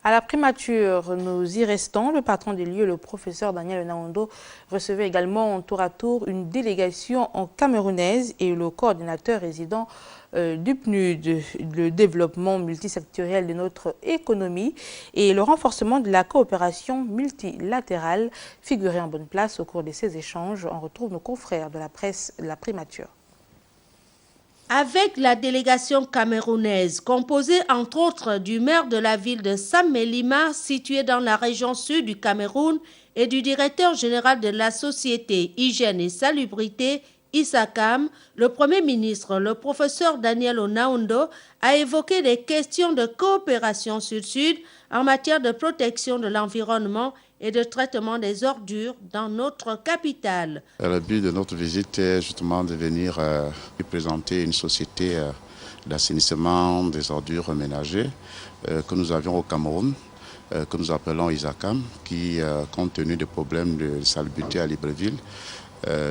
À la primature, nous y restons. Le patron des lieux, le professeur Daniel Onaondo, recevait également tour à tour une délégation camerounaise et le coordinateur résident du PNUD, le développement multisectoriel de notre économie et le renforcement de la coopération multilatérale figuraient en bonne place au cours de ces échanges. On retrouve nos confrères de la presse de la primature. Avec la délégation camerounaise, composée entre autres du maire de la ville de Samelima, située dans la région sud du Cameroun, et du directeur général de la société Hygiène et Salubrité, ISACAM, le Premier ministre, le professeur Daniel Onaondo, a évoqué des questions de coopération sud-sud en matière de protection de l'environnement et de traitement des ordures dans notre capitale. Le but de notre visite est justement de venir présenter une société d'assainissement des ordures ménagères que nous avions au Cameroun, que nous appelons ISACAM, qui, compte tenu des problèmes de salubrité à Libreville,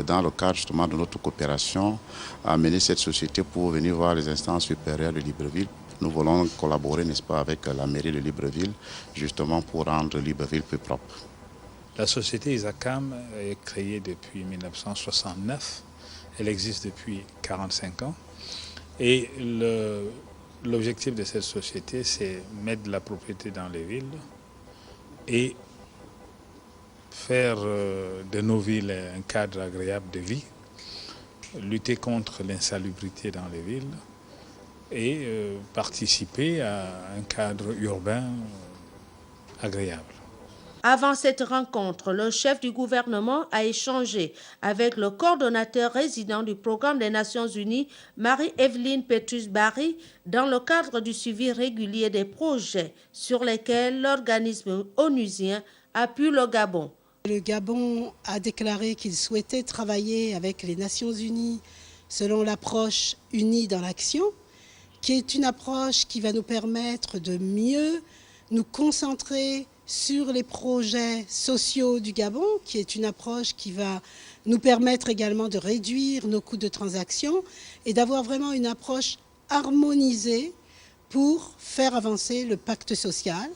dans le cadre justement de notre coopération, a amené cette société pour venir voir les instances supérieures de Libreville. Nous voulons collaborer, n'est-ce pas, avec la mairie de Libreville, justement pour rendre Libreville plus propre. La société ISACAM est créée depuis 1969. Elle existe depuis 45 ans. Et l'objectif de cette société, c'est mettre de la propriété dans les villes et faire de nos villes un cadre agréable de vie, lutter contre l'insalubrité dans les villes et participer à un cadre urbain agréable. Avant cette rencontre, le chef du gouvernement a échangé avec le coordonnateur résident du programme des Nations Unies, Marie-Evelyne Petrus-Barry, dans le cadre du suivi régulier des projets sur lesquels l'organisme onusien appuie le Gabon. Le Gabon a déclaré qu'il souhaitait travailler avec les Nations Unies selon l'approche unie dans l'action, qui est une approche qui va nous permettre de mieux nous concentrer sur les projets sociaux du Gabon, qui est une approche qui va nous permettre également de réduire nos coûts de transaction et d'avoir vraiment une approche harmonisée pour faire avancer le pacte social.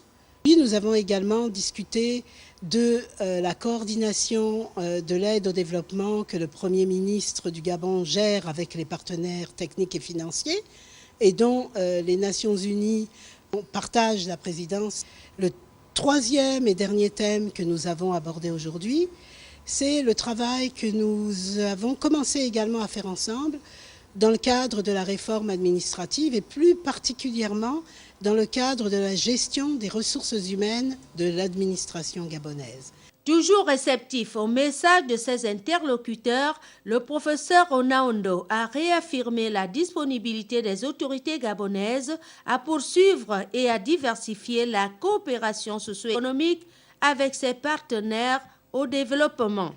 Puis nous avons également discuté de la coordination de l'aide au développement que le Premier ministre du Gabon gère avec les partenaires techniques et financiers et dont les Nations Unies partagent la présidence. Le troisième et dernier thème que nous avons abordé aujourd'hui, c'est le travail que nous avons commencé également à faire ensemble dans le cadre de la réforme administrative et plus particulièrement dans le cadre de la gestion des ressources humaines de l'administration gabonaise. Toujours réceptif au message de ses interlocuteurs, le professeur Onaondo a réaffirmé la disponibilité des autorités gabonaises à poursuivre et à diversifier la coopération socio-économique avec ses partenaires au développement.